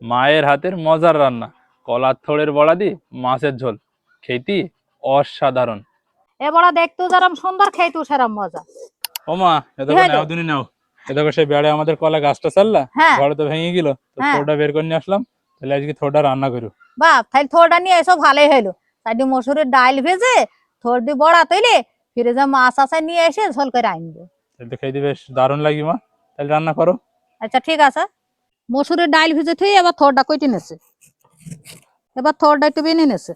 মায়ের হাতের মজার রান্না, কলার থোড়ের বড়া দিয়ে মাছের ঝোল, খেতে অসাধারণ। এ বড়া দেখতো যেরম সুন্দর, খেইতো সেরম মজা। ও মা, এ কি দেখো হইলো? নাও দিনই নাও। এ দেখো সেই বেড়ে আমাদের কলা গাছটা চাললা, হ্যাঁ ঘরে তো ভেঙে গেল, তো হ্যাঁ, থোড়টা বের করে নিয়ে আসলাম। তাহলে আজকে থোড়টা রান্না করো। বাপ তাহলে থোড়টা নিয়ে এসো, ভালোই হইলো। তাই মসুরের ডাল ভেজে থোড় দিয়ে বড়া তৈলে, ফিরে যা মাছ আছে নিয়ে এসে ঝোল করে আনবো। তাহলে তো খেতে বেশ দারুণ লাগবে মা, তাহলে রান্না করো। আচ্ছা ঠিক আছে। মসুরের ডাল ভেজে থুই এবার থোড়টা কইটি নেছে, এবার থোড়টা একটু বেনে নেছে।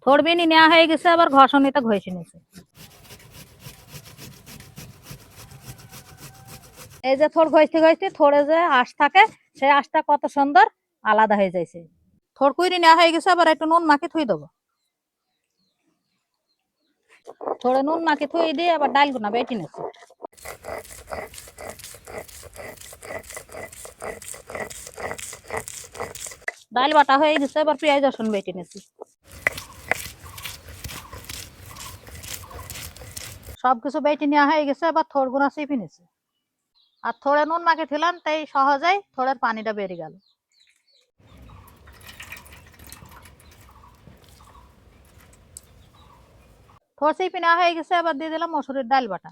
থোড় বেনি নেওয়া হয়ে গেছে, আবার ঘষণিটা ঘষে নিয়েছে। এই যে থোড় ঘষতে ঘষতে থোড়ে যে আঁশ থাকে, সেই আঁশটা কত সুন্দর আলাদা হয়ে যাইছে। থোড় কুইরি নেওয়া হয়ে গেছে, আবার একটু নুন মাখি থুই দেবো। থোড়ে নুন মাখি থুই দিয়ে আবার ডাল গুনা বেটে নিচ্ছে। ডাল বাটা হয়ে গেছে, এবার পেঁয়াজ রসুন বেটে নিচ্ছি। সবকিছু বেটে নেওয়া হয়ে গেছে, এবার থোড় গুনা চিপে নিচ্ছে। আর থোড়ে নুন মাখি ছিলাম, তাই সহজেই থোড়ের পানিটা বেরিয়ে গেল। থোড় চিপে নেওয়া হয়ে গেছে, এবার দিয়ে দিলাম মসুরের ডাল বাটা,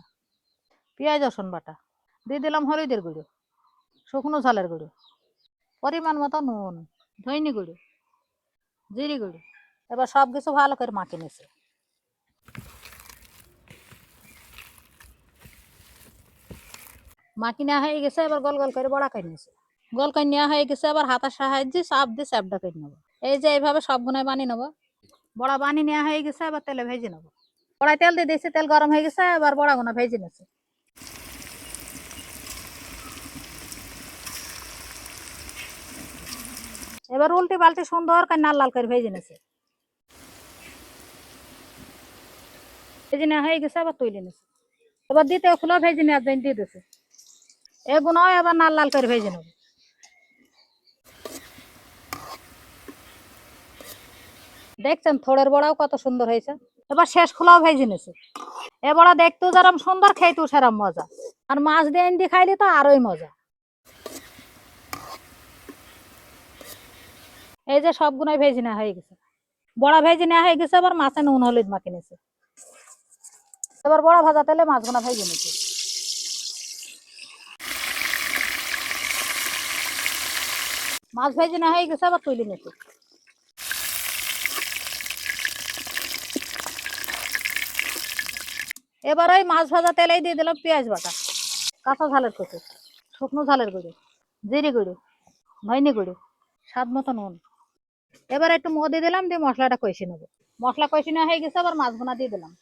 পেঁয়াজ রসুন বাটা, দিয়ে দিলাম হলুদের গুঁড়ো, শুকনো ঝালের গুঁড়ো, পরিমাণ মতো নুন, ধইনি গুঁড়ো, জিরে গুঁড়ো। এবার সবকিছু ভালো করে মাখিয়ে নিচ্ছে। মাখি নেওয়া হয়ে গেছে, এবার গোল গোল করে বড়া করে নিচ্ছে। গোল করে নেওয়া হয়ে গেছে, আবার হাতার সাহায্যে চাপ দিয়ে চ্যাপটা করে নেবো। এই যে এইভাবে সবগুলাই বানিয়ে নেবো। বড়া বানিয়ে নেওয়া হয়ে গেছে, এবার তেলে ভেজে নেবো। কড়াই তেল দিয়ে দিয়েছি, তেল গরম হয়ে গেছে, এবার বড়াগুলো ভেজে নিচ্ছে। এবার উল্টি পাল্টি সুন্দর করে লাল লাল করে ভেজে নিচ্ছে। ভেজে নেওয়া হয়ে গেছে, আবার তুলে নিচ্ছে। এবার দ্বিতীয় ফুলো ভেজে নেওয়ার জন্য দিয়ে দিচ্ছে। এগুলো এবার লাল লাল করে ভেজে নেবো। দেখছেন থোড়ের বড়াও কত সুন্দর হয়েছে। এবার শেষ খোলাও ভেজে নিচ্ছে। এ বড়া দেখতেও যেরম সুন্দর, খেইতো সেরম মজা। আর মাছ দিয়ে এনে খাইলে তো আরোই মজা। এই যে সবগুলাই ভেজে নেওয়া হয়ে গেছে, বড়া ভেজে নেওয়া হয়ে গেছে, আবার মাছে নুন হলুদ মাখিয়ে নিচ্ছে। এবার বড়া ভাজা তেলে মাছগুলা ভেজে নিচ্ছে। মাছ ভেজে নেওয়া হয়ে গেছে, আবার তুলে নিচ্ছে। এবার ওই মাছ ভাজা তেলেই দিয়ে দিলাম পেঁয়াজ বাটা, কাঁচা ঝালের কুচি, শুকনো ঝালের গুঁড়ো, জিরে গুঁড়ো, ধইনি গুঁড়ো, স্বাদ মতো নুন। এবার একটু মো দিয়ে দিলাম, দিয়ে মশলাটা কষে নেবো। মশলা কষে নেওয়া হয়ে গেছে, আবার মাছগুলা দিয়ে দিলাম।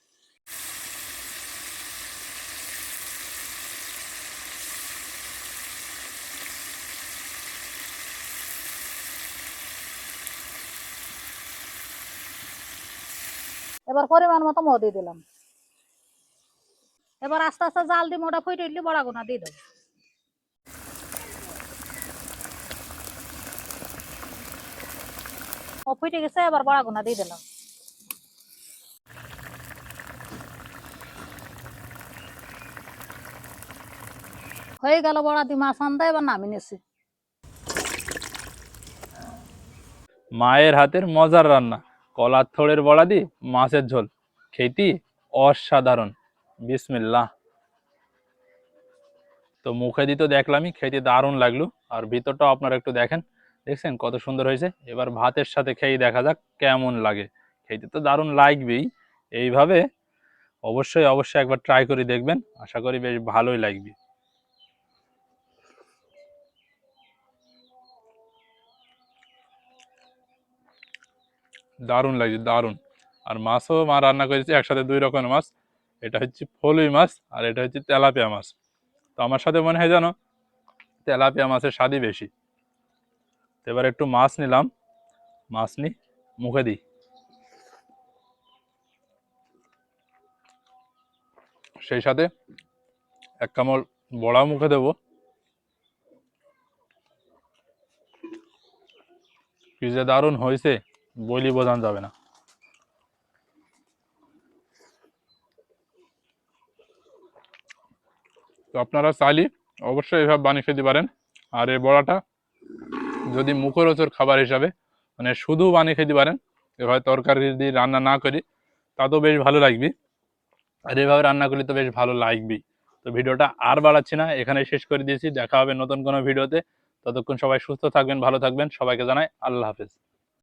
এবার পরিমাণ মতো মো দিয়ে দিলাম। এবার আস্তে আস্তে জাল দিয়ে মোটা ফুটে উঠলে বড়া গোনা দিয়ে দেবো। ও ফুটে গেছে, এবার বড়া গোনা দিয়ে দিলাম। হয়ে গেল বড়া দিয়ে মাছ আন্দা, এবার নামিয়ে নিচ্ছি। মায়ের হাতের মজার রান্না, কলার থোড়ের বড়া দিয়ে মাছের ঝোল, খেতে অসাধারণ। বিসমিল্লাহ। তো মুখে দিতে দেখলামই, খেতে দারুণ লাগলো। আর ভিতরটাও আপনারা একটু দেখেন, দেখছেন কত সুন্দর হয়েছে। এবার ভাতের সাথে খেয়ে দেখা যাক কেমন লাগে। খেতে তো দারুণ লাগবেই। এইভাবে অবশ্যই অবশ্যই একবার ট্রাই করে দেখবেন, আশা করি বেশ ভালোই লাগবে। দারুণ লাগছে, দারুণ। আর মাছও মা রান্না করেছে একসাথে, দুই রকমের মাছ। এটা হচ্ছে ফলুই মাছ, আর এটা হচ্ছে তেলাপিয়া মাছ। তো আমার সাথে মনে হয় জানো, তেলাপিয়া মাছের স্বাদই বেশি। তো এবার একটু মাছ নিলাম, মাছ নি মুখে দিই। সেই সাথে এক কামড় বড়া মুখে দেবো। কি যে দারুণ হয়েছে, বলি বোঝানো যাবে না। তো আপনারা চাইলে অবশ্যই এভাবে বানিয়ে খেতে পারেন। আর এই বড়াটা যদি মুখরোচক খাবার হিসাবে মানে শুধু বানিয়ে খেতে পারেন, এভাবে তরকারি দিয়ে রান্না না করি, তা তো বেশ ভালো লাগবে। আর এভাবে রান্না করলে তো বেশ ভালো লাগবেই। তো ভিডিওটা আর বাড়াচ্ছি না, এখানেই শেষ করে দিয়েছি। দেখা হবে নতুন কোনো ভিডিওতে। ততক্ষণ সবাই সুস্থ থাকবেন, ভালো থাকবেন। সবাইকে জানাই আল্লাহ হাফেজ।